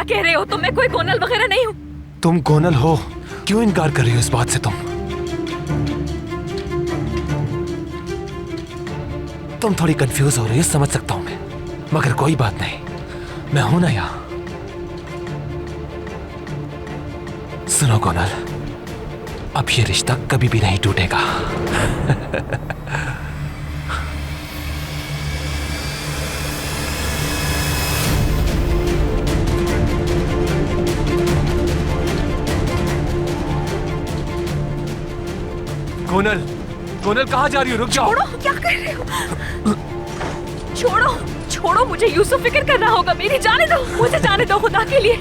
क्या कह रहे हो तुम? मैं कोई गोनल वगैरह नहीं हूँ। तुम गोनल हो, क्यों इनकार कर रही हो इस बात से? तुम थोड़ी कंफ्यूज हो रही हो, समझ सकता हूं मैं, मगर कोई बात नहीं, मैं हूं ना यहां। सुनो गोनल, अब ये रिश्ता कभी भी नहीं टूटेगा। गोनल, गोनल कहाँ जा रही हो? रुक जाओ। छोड़ो, क्या कर रहे हो? छोड़ो, छोड़ो मुझे। यूसुफ फिक्र कर रहा होगा मेरी। जाने दो, मुझे जाने दो खुदा के लिए।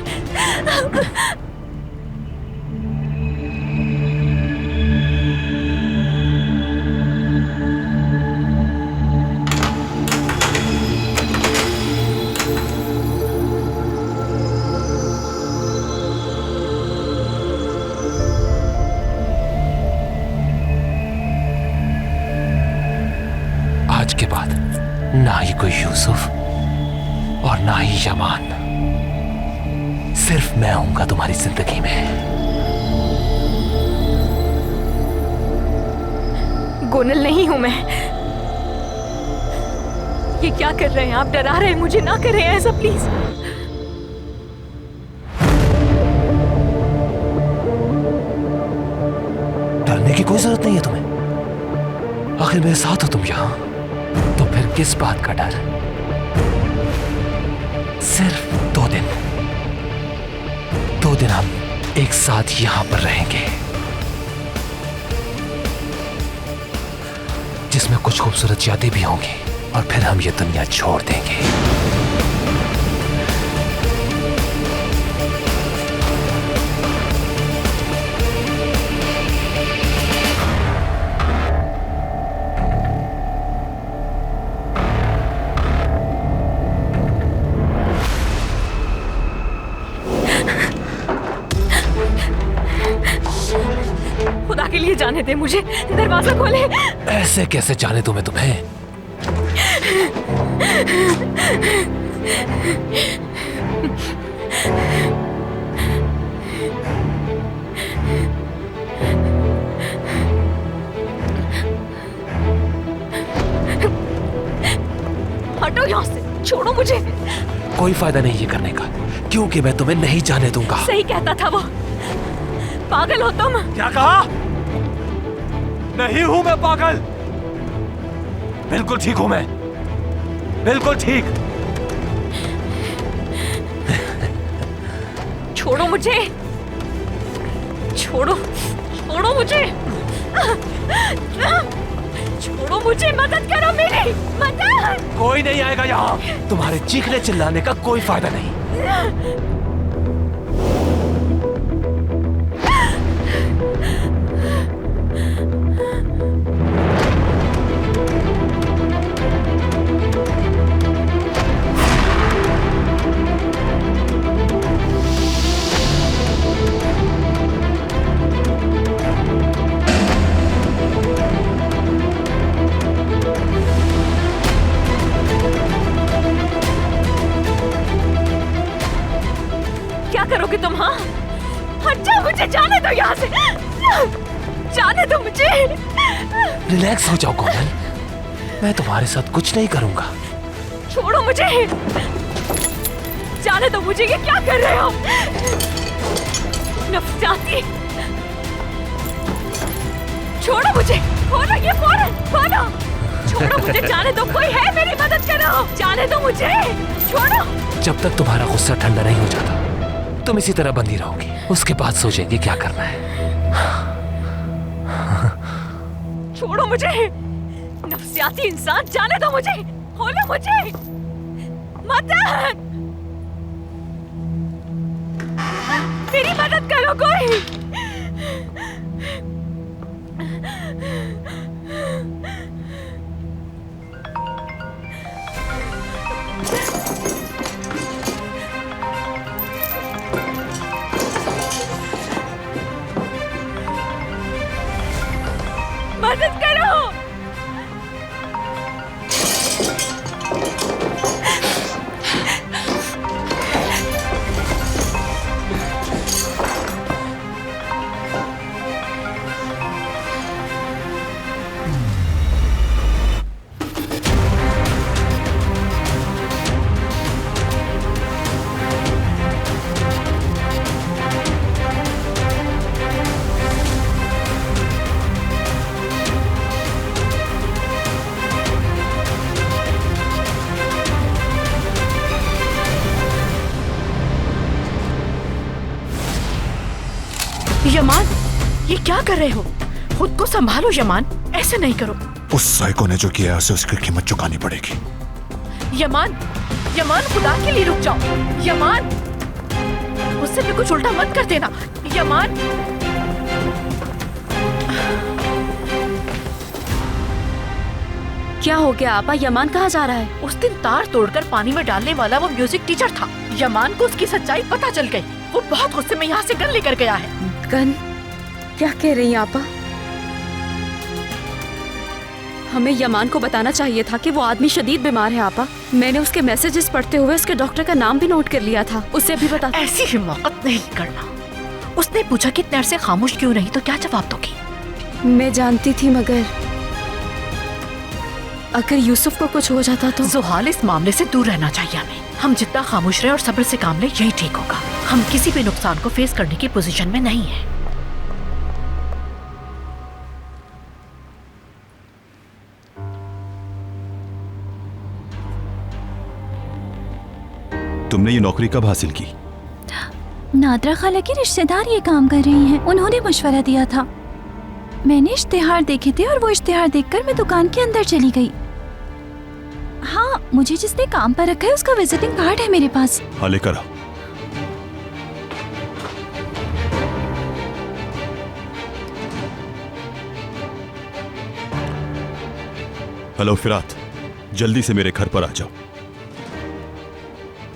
आज के बाद ना ही कोई यूसुफ और ना ही यमान, सिर्फ मैं आऊंगा तुम्हारी जिंदगी में। गोनल नहीं हूं मैं। ये क्या कर रहे हैं आप? डरा रहे हैं मुझे। ना करें ऐसा प्लीज। डरने की कोई जरूरत नहीं है तुम्हें, आखिर मेरे साथ हो तुम यहां, तो फिर किस बात का डर? सिर्फ 2 दिन, 2 दिन हम एक साथ यहां पर रहेंगे, जिसमें कुछ खूबसूरत यादें भी होंगी, और फिर हम ये दुनिया छोड़ देंगे। खुदा के लिए जाने दे मुझे। दरवाजा खोले। ऐसे कैसे जाने दूं मैं तुम्हें? हटो यहाँ से, छोड़ो मुझे। कोई फायदा नहीं ये करने का, क्योंकि मैं तुम्हें नहीं जाने दूंगा। सही कहता था वो। पागल हो तुम। क्या कहा? नहीं हूं मैं पागल, बिल्कुल ठीक हूं मैं, बिल्कुल ठीक। छोड़ो मुझे, छोड़ो, छोड़ो मुझे, छोड़ो मुझे। मदद करो मेरी, मदद। कोई नहीं आएगा यहाँ, तुम्हारे चीखने चिल्लाने का कोई फायदा नहीं। क्या करोगे तुम? हाँ, हट जाओ, मुझे जाने दो यहाँ से। जाने दो मुझे। रिलैक्स हो जाओ गोनल, मैं तुम्हारे साथ कुछ नहीं करूंगा। छोड़ो मुझे, जाने दो मुझे। ये क्या कर रहे हो? नफसाती, छोड़ो मुझे। खोलो ये फौरन, खोलो। छोड़ो मुझे, जाने दो। कोई है, मेरी मदद करो। जाने दो मुझे, छोड़ो। जब तक तुम्हारा गुस्सा ठंडा नहीं हो जाता, तुम इसी तरह बंधी रहोगी। उसके बाद सोचेंगे क्या करना है। छोड़ो मुझे, नफसियाती इंसान। जाने दो मुझे, खोलो मुझे। मदद, मेरी मदद करो कोई। मदद करो। यमान, ये क्या कर रहे हो? खुद को संभालो यमान, ऐसे नहीं करो। उस साइको ने जो किया उसे उसकी कीमत चुकानी पड़ेगी। यमान, यमान खुदा के लिए रुक जाओ। यमान, उससे भी कुछ उल्टा मत कर देना। यमान, क्या हो गया आपा? यमान कहाँ जा रहा है? उस दिन तार तोड़कर पानी में डालने वाला वो म्यूजिक टीचर था। यमान को उसकी सच्चाई पता चल गई। वो बहुत गुस्से में यहाँ से गन लेकर गया है। गन? क्या कह रही हैं आपा? हमें यमान को बताना चाहिए था कि वो आदमी शदीद बीमार है आपा। मैंने उसके मैसेजेस पढ़ते हुए उसके डॉक्टर का नाम भी नोट कर लिया था। उसे भी बता। ऐसी हिम्मत नहीं करना। उसने पूछा कि इतने से खामोश क्यों रही, तो क्या जवाब दोगी? मैं जानती थी, मगर अगर यूसुफ को कुछ हो जाता तो। जुहाल, इस मामले से दूर रहना चाहिए हमें। हम जितना खामोश रहे और सब्र से काम ले, यही ठीक होगा। हम किसी भी नुकसान को फेस करने की पोजीशन में नहीं है। तुमने ये नौकरी कब हासिल की? नादरा खाला की रिश्तेदार ये काम कर रही हैं। उन्होंने मशवरा दिया था। मैंने इश्तिहार देखे थे और वो इश्तिहार देखकर मैं दुकान के अंदर चली गई। हाँ, मुझे जिसने काम पर रखा है उसका विजिटिंग कार्ड है मेरे पास। हाँ, लेकर आओ। हेलो फिरात, जल्दी से मेरे घर पर आ जाओ।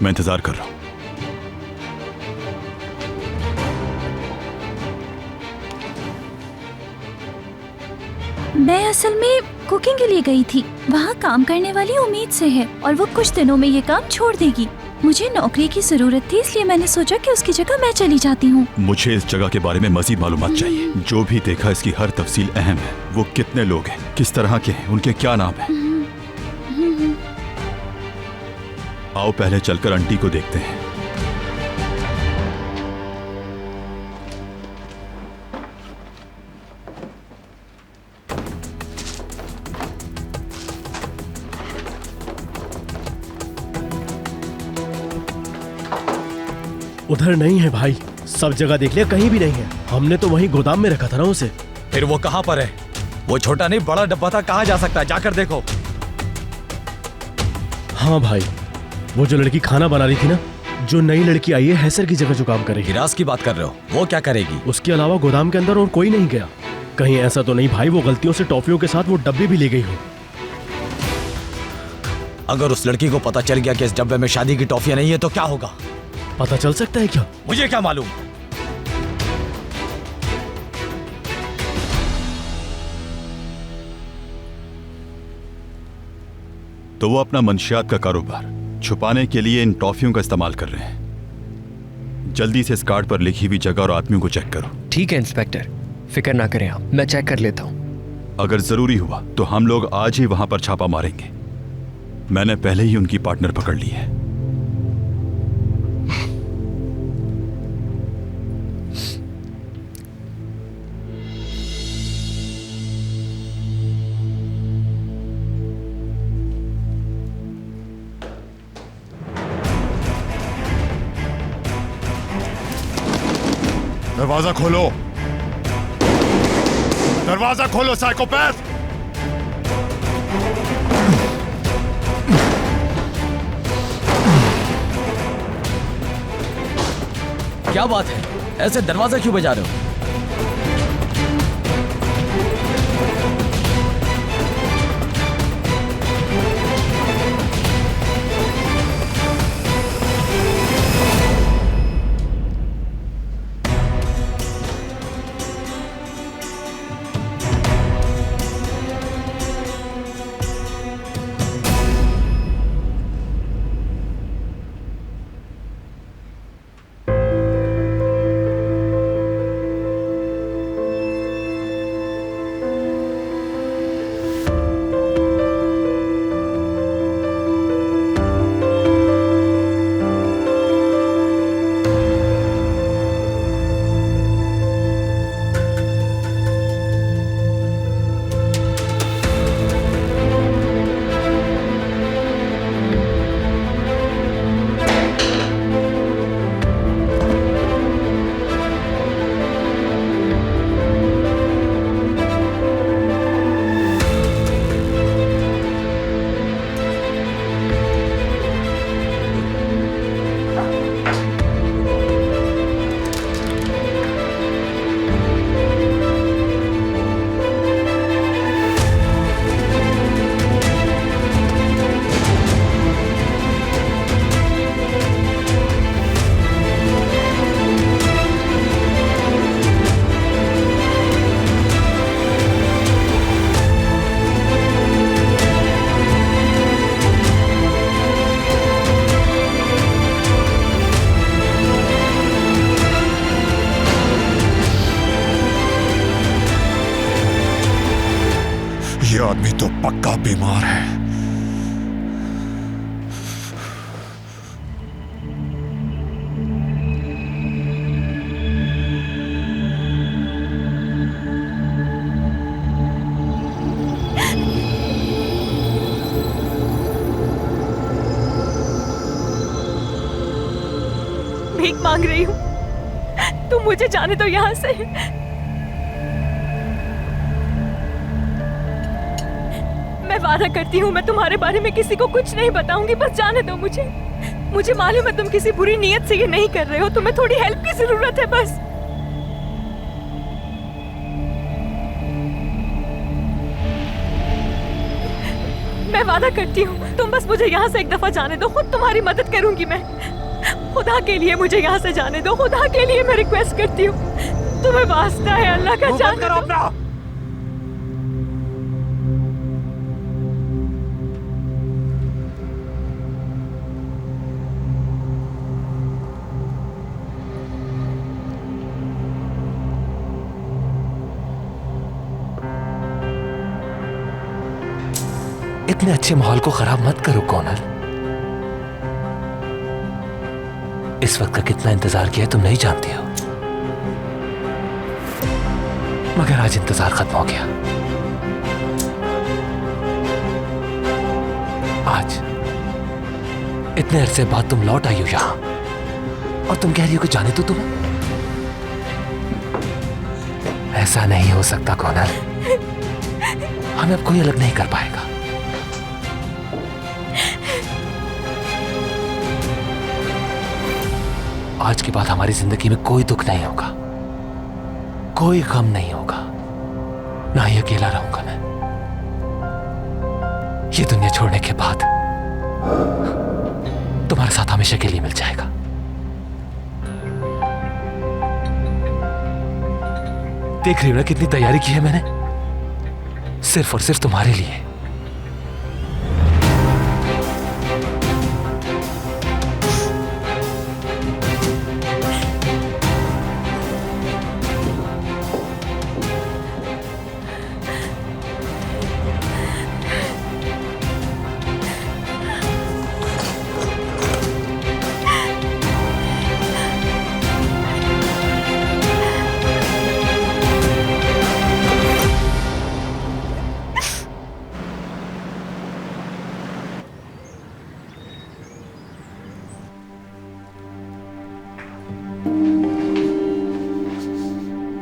मैं इंतजार कर रहा हूं। मैं असल में कुकिंग के लिए गई थी। वहाँ काम करने वाली उम्मीद से है और वो कुछ दिनों में ये काम छोड़ देगी। मुझे नौकरी की जरूरत थी, इसलिए मैंने सोचा कि उसकी जगह मैं चली जाती हूँ। मुझे इस जगह के बारे में मजीद मालूमात चाहिए। जो भी देखा इसकी हर तफसील अहम है। वो कितने लोग हैं, किस तरह के हैं, उनके क्या नाम हैं। आओ पहले चलकर आंटी को देखते हैं। उधर नहीं है भाई, सब जगह देख लिया, कहीं भी नहीं है। हमने तो वहीं गोदाम में रखा था ना उसे। फिर वो कहाँ पर है? वो छोटा नहीं बड़ा डब्बा था, कहाँ जा सकता है? जाकर देखो। हाँ भाई, वो जो लड़की खाना बना रही थी ना, जो नई लड़की आई है हैसर की जगह जो काम करेगी। हिरास की बात कर रहे हो? वो क्या करेगी? उसके अलावा गोदाम के अंदर और कोई नहीं गया। कहीं ऐसा तो नहीं भाई वो गलतियों से टॉफियों के साथ वो डब्बे भी ले गई हो। अगर उस लड़की को पता चल गया कि इस डब्बे में शादी की टॉफियां नहीं है तो क्या होगा? पता चल सकता है क्या? मुझे क्या मालूम। तो वो अपना मंशियात का कारोबार छुपाने के लिए इन टॉफियों का इस्तेमाल कर रहे हैं। जल्दी से इस कार्ड पर लिखी हुई जगह और आदमियों को चेक करो। ठीक है इंस्पेक्टर, फिक्र ना करें आप, मैं चेक कर लेता हूँ। अगर जरूरी हुआ तो हम लोग आज ही वहां पर छापा मारेंगे। मैंने पहले ही उनकी पार्टनर पकड़ ली है। दरवाजा खोलो, दरवाजा खोलो साइकोपैथ। क्या बात है, ऐसे दरवाजा क्यों बजा रहे हो? तो पक्का बीमार है। भीख मांग रही हूँ, तुम मुझे जाने दो यहाँ से। मैं वादा करती हूँ मैं तुम्हारे बारे में किसी को कुछ नहीं बताऊंगी, बस जाने दो मुझे। मुझे मालूम है तुम किसी बुरी नीयत से ये नहीं कर रहे हो, तुम्हें थोड़ी हेल्प की जरूरत है बस। मैं वादा करती हूँ तुम बस मुझे यहाँ से एक दफा जाने दो, खुद तुम्हारी मदद करूंगी मैं। खुदा के लिए मुझे यहाँ से जाने दो, खुदा के लिए मैं रिक्वेस्ट करती हूँ, तुम्हें वास्ता है अल्लाह का, जाने दो। इतने अच्छे माहौल को खराब मत करो कॉनर। इस वक्त का कितना इंतजार किया है तुम नहीं जानती हो, मगर आज इंतजार खत्म हो गया। आज इतने अरसे बाद तुम लौट आई हो यहां और तुम कह रही हो कि जाने दो तुम्हें। ऐसा नहीं हो सकता कॉनर, हमें अब कोई अलग नहीं कर पाएगा। आज के बाद हमारी जिंदगी में कोई दुख नहीं होगा, कोई गम नहीं होगा, ना ही अकेला रहूंगा मैं। ये दुनिया छोड़ने के बाद तुम्हारे साथ हमेशा के लिए मिल जाएगा। देख रही हो ना कितनी तैयारी की है मैंने, सिर्फ और सिर्फ तुम्हारे लिए।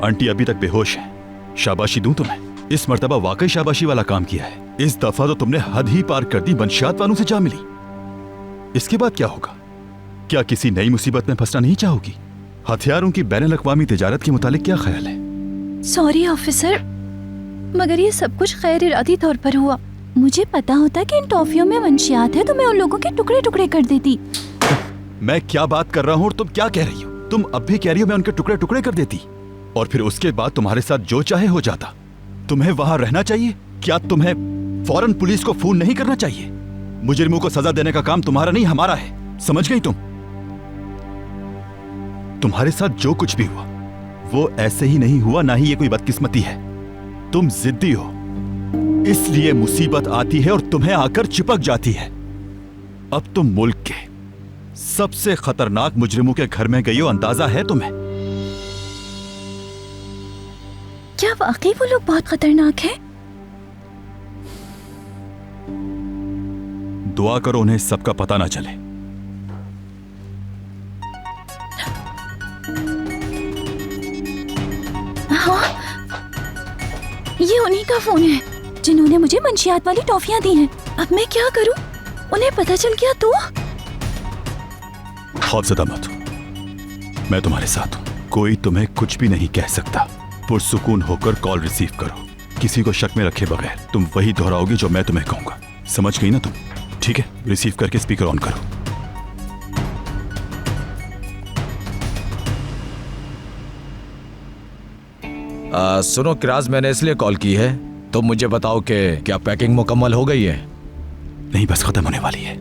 आंटी अभी तक बेहोश है, शाबाशी दूं तुम्हें। इस मर्तबा वाकई शाबाशी वाला काम किया है। इस दफा तो तुमने हद ही पार कर दी, मंशियात वालों से जा मिली। इसके बाद क्या होगा? क्या किसी नई मुसीबत में फंसना नहीं चाहोगी? हथियारों की बैनुल अक़वामी तिजारत के मुतालिक क्या ख्याल है? सॉरी ऑफिसर, मगर ये सब कुछ गैर इरादी तौर पर हुआ। मुझे पता होता कि इन टॉफियों में मंशियात है तो मैं उन लोगों के टुकड़े टुकड़े कर देती। मैं क्या बात कर रहा हूँ और तुम क्या कह रही हो? तुम अब भी कह रही हो मैं उनके टुकड़े टुकड़े कर देती और फिर उसके बाद तुम्हारे साथ जो चाहे हो जाता। तुम्हें वहां रहना चाहिए? क्या तुम्हें फौरन पुलिस को फोन नहीं करना चाहिए? मुजरिमों को सजा देने का काम तुम्हारा नहीं हमारा है, समझ गई तुम? तुम्हारे साथ जो कुछ भी हुआ वो ऐसे ही नहीं हुआ, ना ही ये कोई बदकिस्मती है। तुम जिद्दी हो, इसलिए मुसीबत आती है और तुम्हें आकर चिपक जाती है। अब तुम मुल्क के सबसे खतरनाक मुजरिमों के घर में गई हो, अंदाजा है तुम्हें? क्या वाकई वो लोग बहुत खतरनाक हैं? दुआ करो उन्हें सबका पता ना चले। हाँ, ये उन्हीं का फोन है जिन्होंने मुझे मंशियात वाली टॉफियां दी हैं। अब मैं क्या करूं? उन्हें पता चल गया तो? खौफज़दा मत हो, मैं तुम्हारे साथ हूं। कोई तुम्हें कुछ भी नहीं कह सकता। पुरसुकून होकर कॉल रिसीव करो, किसी को शक में रखे बगैर तुम वही दोहराओगे जो मैं तुम्हें कहूंगा। समझ गई ना तुम? ठीक है, रिसीव करके स्पीकर ऑन करो। सुनो किराज, मैंने इसलिए कॉल की है, तुम मुझे बताओ कि क्या पैकिंग मुकम्मल हो गई है? नहीं, बस खत्म होने वाली है।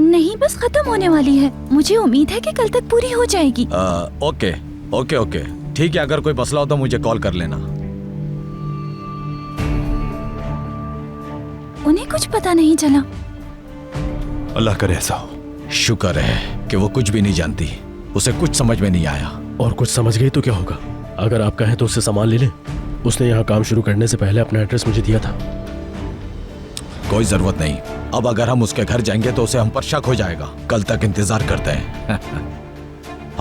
नहीं, बस खत्म होने वाली है। मुझे उम्मीद है कि कल तक पूरी हो जाएगी। ओके ओके ओके, ठीक है। अगर कोई मसला हो तो मुझे कॉल कर लेना। कुछ पता नहीं चला। अल्लाह करे ऐसा हो। शुक्र है कि वो कुछ भी नहीं जानती, उसे कुछ समझ में नहीं आया। और कुछ समझ गई तो क्या होगा? अगर आप कहें तो उससे सामान ले लें। उसने यहाँ काम शुरू करने से पहले अपना एड्रेस मुझे दिया था। कोई जरूरत नहीं। अब अगर हम उसके घर जाएंगे तो उसे हम पर शक हो जाएगा। कल तक इंतजार करते हैं।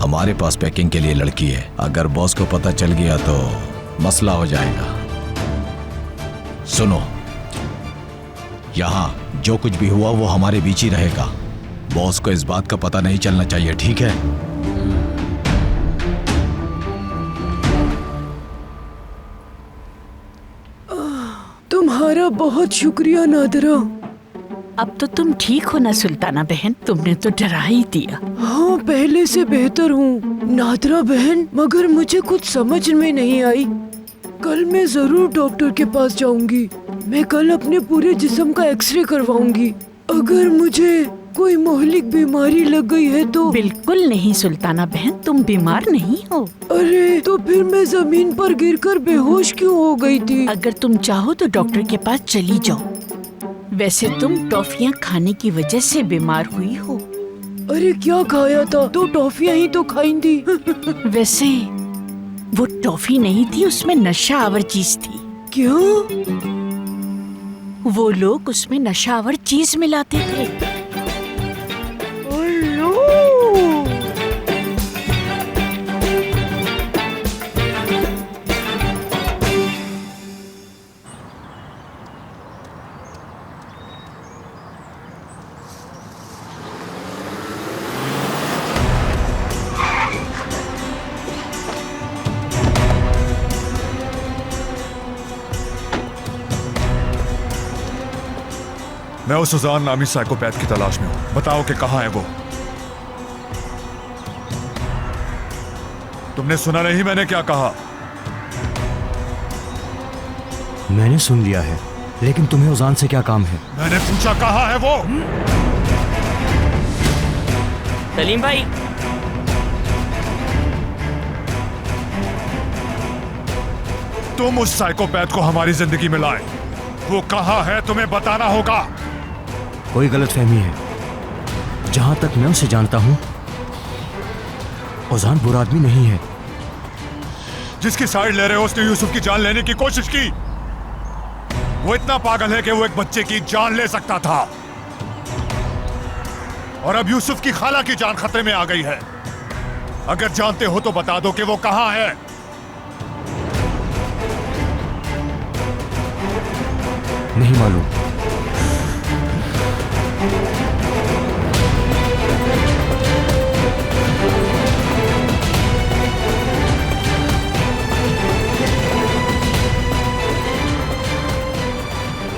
हमारे पास पैकिंग के लिए लड़की है, अगर बॉस को पता चल गया तो मसला हो जाएगा। सुनो, यहाँ जो कुछ भी हुआ वो हमारे बीच ही रहेगा। बॉस को इस बात का पता नहीं चलना चाहिए, ठीक है? तुम्हारा बहुत शुक्रिया नादरा। अब तो तुम ठीक हो ना सुल्ताना बहन, तुमने तो डरा ही दिया। हाँ, पहले से बेहतर हूँ नादरा बहन, मगर मुझे कुछ समझ में नहीं आई। कल मैं जरूर डॉक्टर के पास जाऊंगी। मैं कल अपने पूरे जिस्म का एक्सरे करवाऊंगी। अगर मुझे कोई मोहलिक बीमारी लग गई है तो। बिल्कुल नहीं सुल्ताना बहन, तुम बीमार नहीं हो। अरे तो फिर मैं जमीन पर गिरकर बेहोश क्यों हो गई थी? अगर तुम चाहो तो डॉक्टर के पास चली जाओ। वैसे तुम टॉफियाँ खाने की वजह से बीमार हुई हो। अरे क्या खाया था? 2 टॉफियाँ ही तो खाई थी। वैसे वो टॉफी नहीं थी, उसमें नशा आवर चीज थी। क्यों? वो लोग उसमें नशा आवर चीज मिलाते थे। मैं उस सुजान नामी साइकोपैथ की तलाश में हूं। बताओ कि कहां है वो? तुमने सुना नहीं मैंने क्या कहा? मैंने सुन लिया है, लेकिन तुम्हें उजान से क्या काम है? मैंने पूछा कहां है वो? सलीम भाई, तुम उस साइकोपैथ को हमारी जिंदगी में लाए। वो कहां है तुम्हें बताना होगा। कोई गलतफहमी है। जहां तक मैं उसे जानता हूं, उजान बुरा आदमी नहीं है। जिसकी साइड ले रहे हो उसने यूसुफ की जान लेने की कोशिश की। वो इतना पागल है कि वो एक बच्चे की जान ले सकता था। और अब यूसुफ की खाला की जान खतरे में आ गई है। अगर जानते हो तो बता दो कि वो कहां है। नहीं मालूम।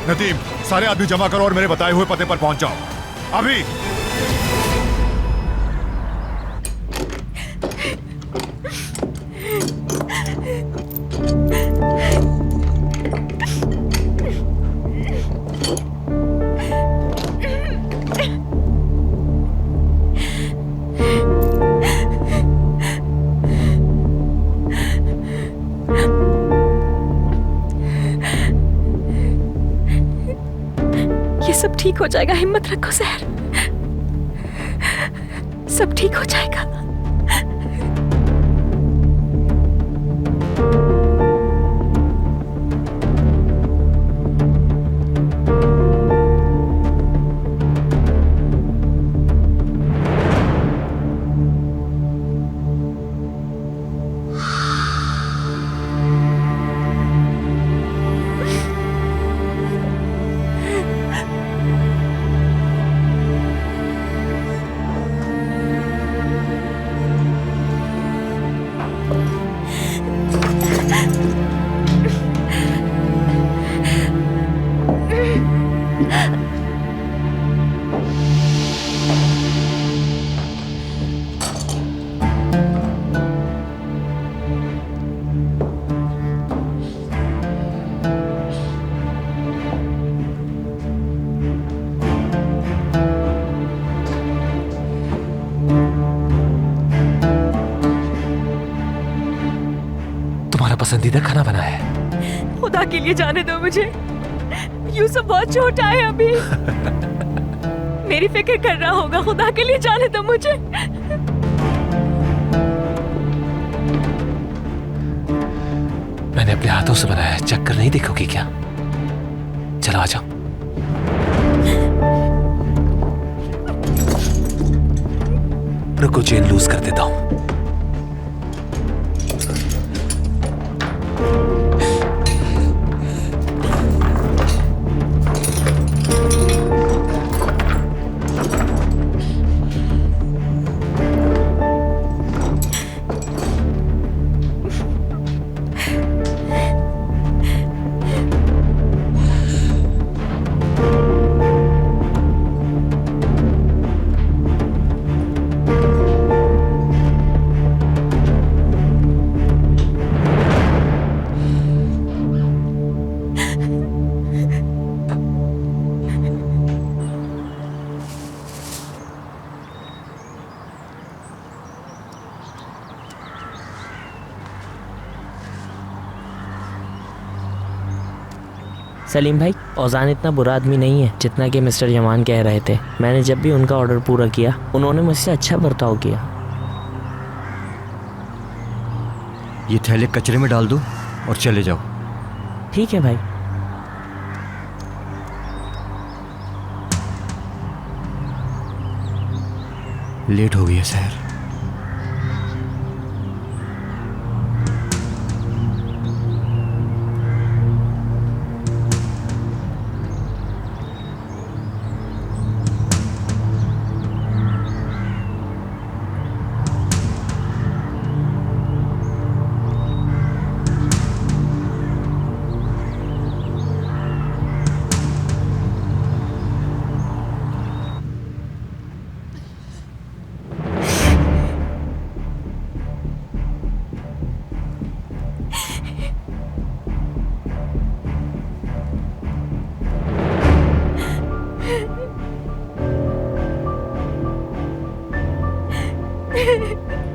नदीम, सारे आदमी जमा करो और मेरे बताए हुए पते पर पहुंच जाओ अभी। सब ठीक हो जाएगा, हिम्मत रखो सहर, सब ठीक हो जाएगा। पसंदीदा खाना बना है। खुदा के लिए जाने दो मुझे, यूसुफ बहुत छोटा है अभी। मेरी फिक्र कर रहा होगा, खुदा के लिए जाने दो मुझे। मैंने अपने हाथों से बनाया है, चेक कर नहीं देखोगी क्या? चलो आ जाओ। रुको, चेन लूज कर देता हूं। सलीम भाई, औजान इतना बुरा आदमी नहीं है जितना कि मिस्टर यमान कह रहे थे। मैंने जब भी उनका ऑर्डर पूरा किया, उन्होंने मुझसे अच्छा बर्ताव किया। ये थैले कचरे में डाल दो और चले जाओ। ठीक है भाई। लेट हो गई है सर।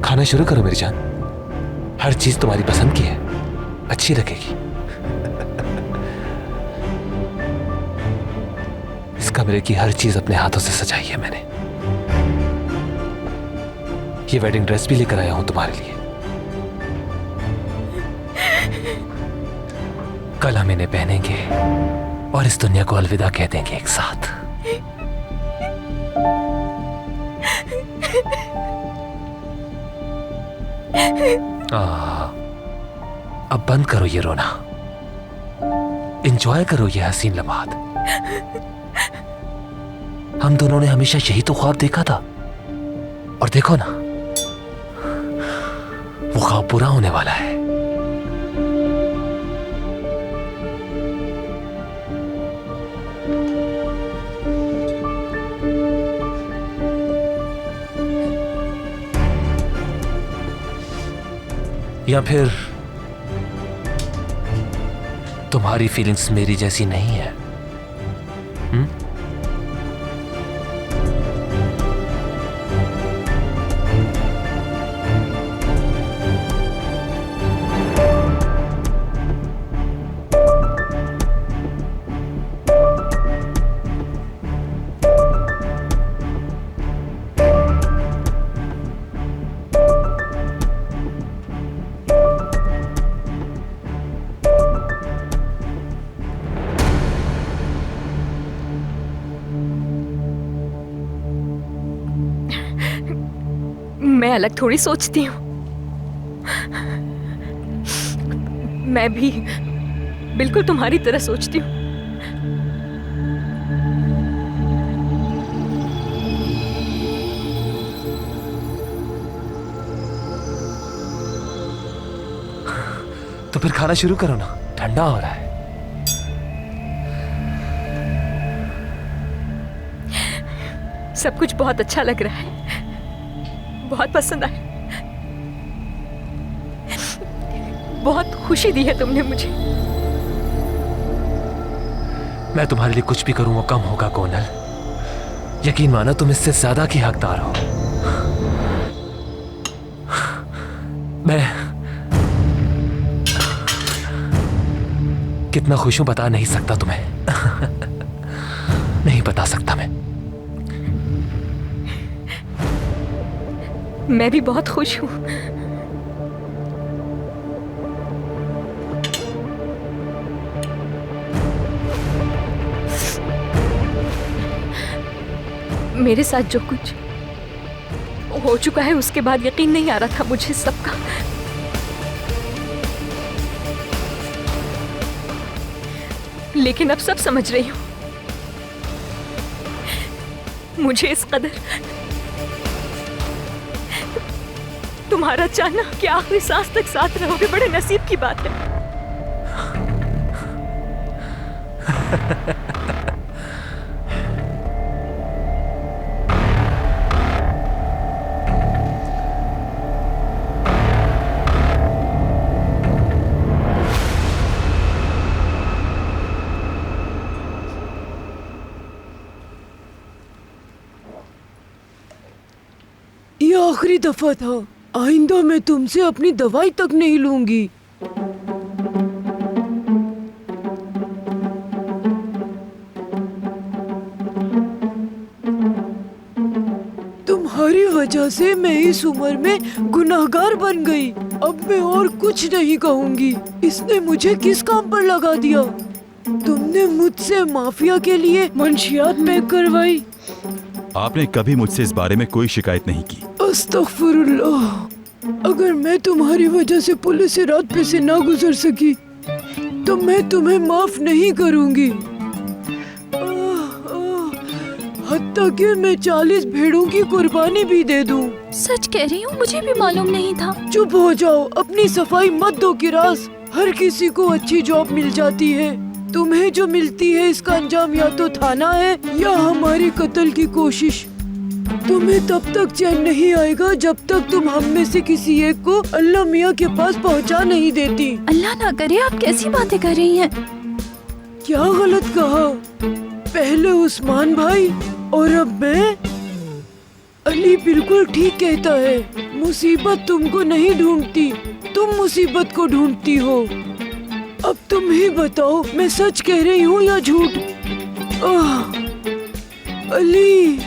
खाना शुरू करो मेरी जान। हर चीज तुम्हारी पसंद की है, अच्छी लगेगी। इस कमरे की हर चीज अपने हाथों से सजाई है मैंने। ये वेडिंग ड्रेस भी लेकर आया हूं तुम्हारे लिए। कल हम इन्हें पहनेंगे और इस दुनिया को अलविदा कह देंगे एक साथ। अब बंद करो ये रोना, एंजॉय करो ये हसीन लम्हात। हम दोनों ने हमेशा यही तो ख्वाब देखा था, और देखो ना, वो ख्वाब पूरा होने वाला है। या फिर तुम्हारी फीलिंग्स मेरी जैसी नहीं है? मैं अलग थोड़ी सोचती हूँ। मैं भी बिल्कुल तुम्हारी तरह सोचती हूँ। तो फिर खाना शुरू करो ना, ठंडा हो रहा है। सब कुछ बहुत अच्छा लग रहा है, बहुत पसंद आया। बहुत खुशी दी है तुमने मुझे। मैं तुम्हारे लिए कुछ भी करूं वो कम होगा कोनल। यकीन मानो तुम इससे ज्यादा की हकदार हो। कितना खुश हूं बता नहीं सकता तुम्हें। नहीं बता सकता मैं भी बहुत खुश हूँ। मेरे साथ जो कुछ हो चुका है उसके बाद यकीन नहीं आ रहा था मुझे सबका। लेकिन अब सब समझ रही हूँ। मुझे इस कदर तुम्हारा चाहना कि आखिरी सांस तक साथ रहोगे बड़े नसीब की बात है। ये आखिरी दफा था, आइंदा मैं तुमसे अपनी दवाई तक नहीं लूंगी। तुम्हारी वजह से मैं इस उम्र में गुनाहगार बन गई। अब मैं और कुछ नहीं कहूंगी। इसने मुझे किस काम पर लगा दिया? तुमने मुझसे माफिया के लिए मंशियात पैक करवाई। आपने कभी मुझसे इस बारे में कोई शिकायत नहीं की। अस्तगफिरुल्लाह। अगर मैं तुम्हारी वजह से पुलिस से रात पे से ना गुजर सकी तो मैं तुम्हें माफ नहीं करूंगी। हत्ता कि मैं 40 भेड़ों की कुर्बानी भी दे दूं। सच कह रही हूँ, मुझे भी मालूम नहीं था। चुप हो जाओ, अपनी सफाई मत दो किरास। हर किसी को अच्छी जॉब मिल जाती है। तुम्हें जो मिलती है इसका अंजाम या तो थाना है या हमारे कत्ल की कोशिश। तुम्हें तब तक चैन नहीं आएगा जब तक तुम हम में से किसी एक को अल्लाह मियाँ के पास पहुँचा नहीं देती। अल्लाह ना करे, आप कैसी बातें कर रही हैं? क्या गलत कहा? पहले उस्मान भाई और अब मैं? अली बिल्कुल ठीक कहता है। मुसीबत तुमको नहीं ढूंढती, तुम मुसीबत को ढूंढती हो। अब तुम ही बताओ, मैं सच कह रही हूँ या झूठ? अली,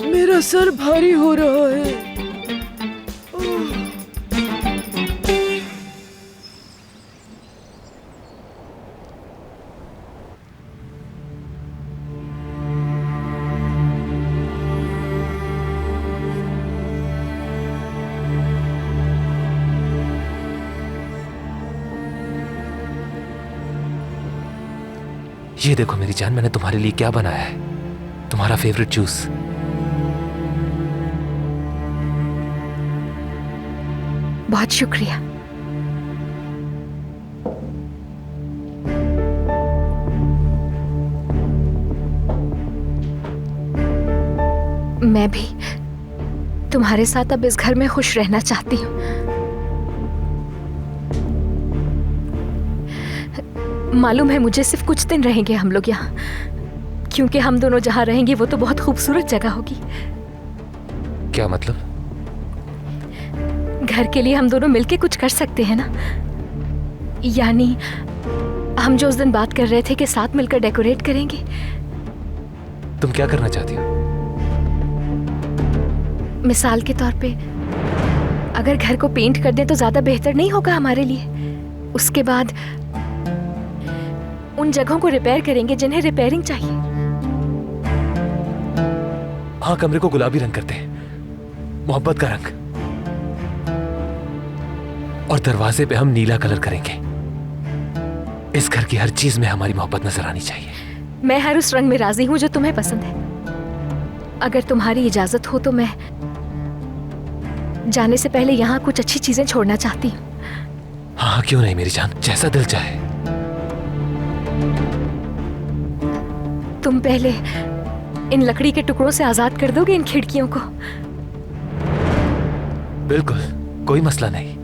मेरा सर भारी हो रहा है। ये देखो मेरी जान, मैंने तुम्हारे लिए क्या बनाया है। तुम्हारा फेवरेट जूस। बहुत शुक्रिया। मैं भी तुम्हारे साथ अब इस घर में खुश रहना चाहती हूँ। मालूम है मुझे सिर्फ कुछ दिन रहेंगे हम लोग यहाँ, क्योंकि हम दोनों जहाँ रहेंगे वो तो बहुत खूबसूरत जगह होगी। क्या मतलब? घर के लिए हम दोनों मिलके कुछ कर सकते हैं ना। यानी हम जो उस दिन बात कर रहे थे कि साथ मिलकर डेकोरेट करेंगे। तुम क्या करना चाहती हो? मिसाल के तौर पे अगर घर को पेंट कर दें तो ज्यादा बेहतर नहीं होगा हमारे लिए? उसके बाद उन जगहों को रिपेयर करेंगे जिन्हें रिपेयरिंग चाहिए। हाँ, कमरे को गुलाबी रंग करते हैं, मोहब्बत का रंग। और दरवाजे पे हम नीला कलर करेंगे। इस घर की हर चीज में हमारी मोहब्बत नजर आनी चाहिए। मैं हर उस रंग में राजी हूँ जो तुम्हें पसंद है। अगर तुम्हारी इजाजत हो तो मैं जाने से पहले यहाँ कुछ अच्छी चीजें छोड़ना चाहती हूँ। हाँ, क्यों नहीं मेरी जान, जैसा दिल चाहे। तुम पहले इन लकड़ी के टुकड़ों से आजाद कर दोगे इन खिड़कियों को? बिल्कुल, कोई मसला नहीं।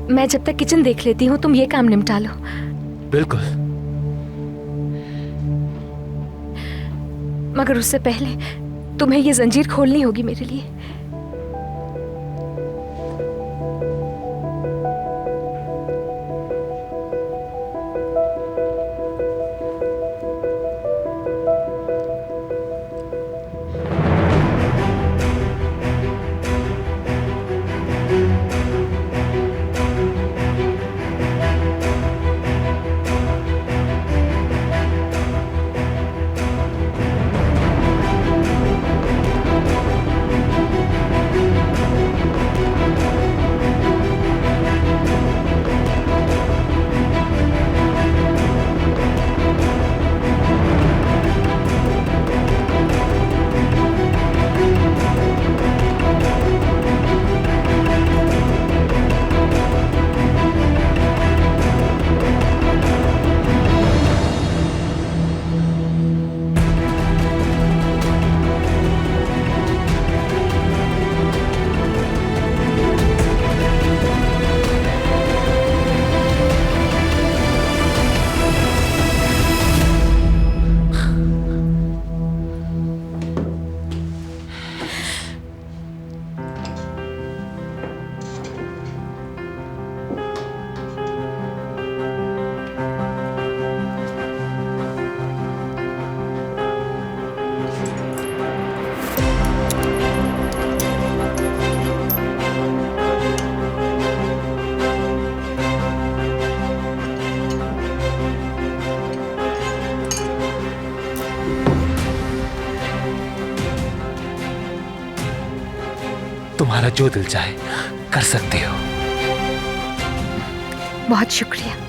मैं जब तक किचन देख लेती हूँ, तुम ये काम निपटा लो। बिल्कुल। मगर उससे पहले तुम्हें ये जंजीर खोलनी होगी मेरे लिए। तुम्हारा जो दिल चाहे कर सकते हो। बहुत शुक्रिया।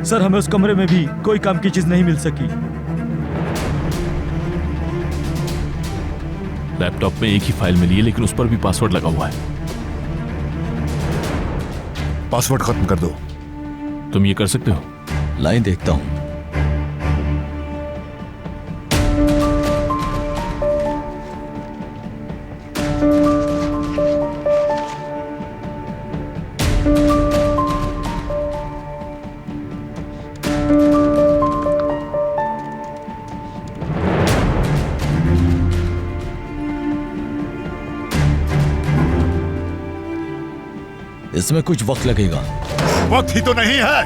सर, हमें उस कमरे में भी कोई काम की चीज नहीं मिल सकी। लैपटॉप में एक ही फाइल मिली है, लेकिन उस पर भी पासवर्ड लगा हुआ है। पासवर्ड खत्म कर दो। तुम ये कर सकते हो? लाइन देखता हूं। इसमें कुछ वक्त लगेगा। वक्त ही तो नहीं है।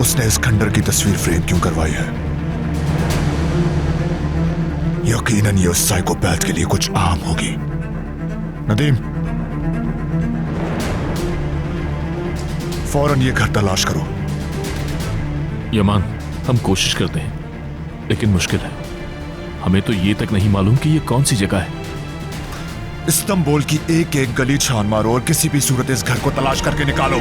उसने इस खंडर की तस्वीर फ्रेम क्यों करवाई है? यकीनन ये उस साइकोपैथ के लिए कुछ आम होगी। नदीम, फौरन ये घर तलाश करो। यमान, हम कोशिश करते हैं, लेकिन मुश्किल है। हमें तो ये तक नहीं मालूम कि ये कौन सी जगह है। इस्तांबुल की एक एक गली छान मारो और किसी भी सूरत इस घर को तलाश करके निकालो।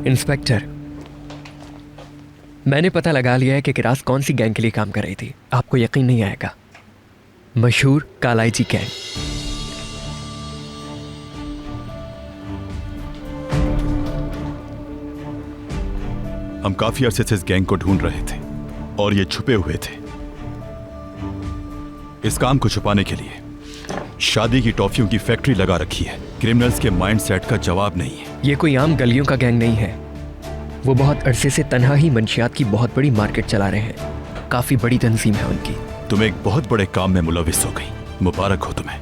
इंस्पेक्टर, मैंने पता लगा लिया है कि किरास कौन सी गैंग के लिए काम कर रही थी। आपको यकीन नहीं आएगा, मशहूर कालाईजी गैंग। हम काफी अरसे से इस गैंग को ढूंढ रहे थे और ये छुपे हुए थे। इस काम को छुपाने के लिए शादी की टॉफियों की फैक्ट्री लगा रखी है। क्रिमिनल्स के माइंडसेट का जवाब नहीं है। ये कोई आम गलियों का गैंग नहीं है। वो बहुत अरसे से तन्हा ही मंशियात की बहुत बड़ी मार्केट चला रहे हैं। काफी बड़ी तंजीम है उनकी। तुम एक बहुत बड़े काम में मुलविस हो गई। मुबारक हो तुम्हें।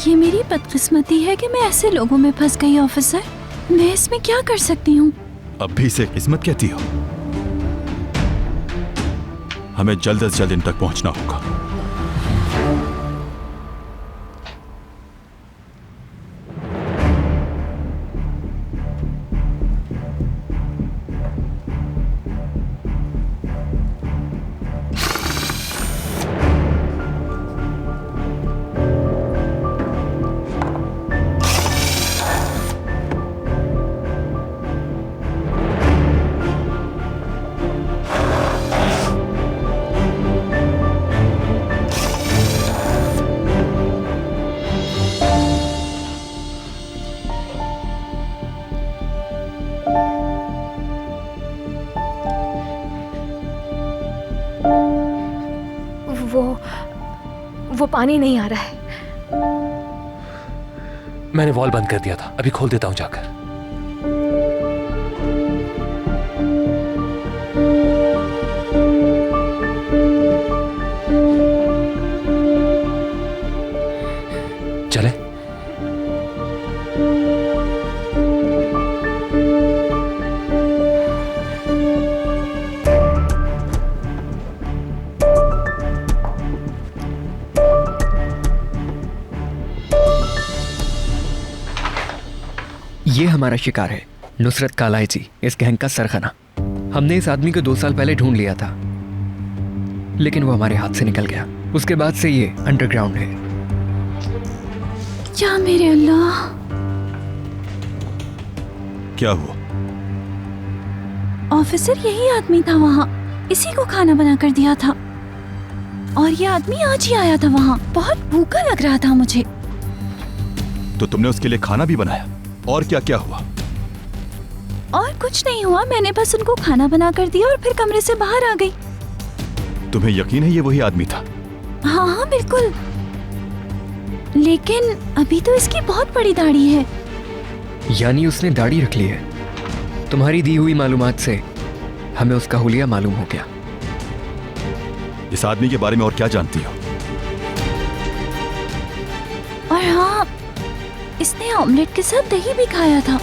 ये मेरी बदकिस्मती है कि मैं ऐसे लोगों में फंस गई ऑफिसर। मैं इसमें क्या कर सकती हूँ? अब भी इसे किस्मत कहती हो? हमें जल्द से जल्द इन तक पहुंचना होगा। वो पानी नहीं आ रहा है। मैंने वॉल बंद कर दिया था, अभी खोल देता हूं जाकर। चले? ये हमारा शिकार है, नुसरत कालायजी, इस गैंग का सरगना। हमने इस आदमी को 2 साल पहले ढूंढ लिया था, लेकिन वो हमारे हाथ से निकल गया। उसके बाद से ये अंडरग्राउंड है। क्या मेरे अल्लाह! क्या हुआ? ऑफिसर, यही आदमी था वहाँ। इसी को खाना बना कर दिया था और ये आदमी आज ही आया था वहाँ। बहुत भूखा लग रहा था मुझे। तो तुमने उसके लिए खाना भी बनाया? और क्या क्या हुआ? और कुछ नहीं हुआ, मैंने बस उनको खाना बना कर दिया और फिर कमरे से बाहर आ गई। तुम्हें यकीन है ये वही आदमी था? हाँ हाँ बिल्कुल, लेकिन अभी तो इसकी बहुत बड़ी दाढ़ी है। यानी उसने दाढ़ी रख ली है। तुम्हारी दी हुई मालूमात से हमें उसका हुलिया मालूम हो गया। इस आदमी के बारे में और क्या जानती हो? और हाँ, इसने ऑमलेट के साथ दही भी खाया था।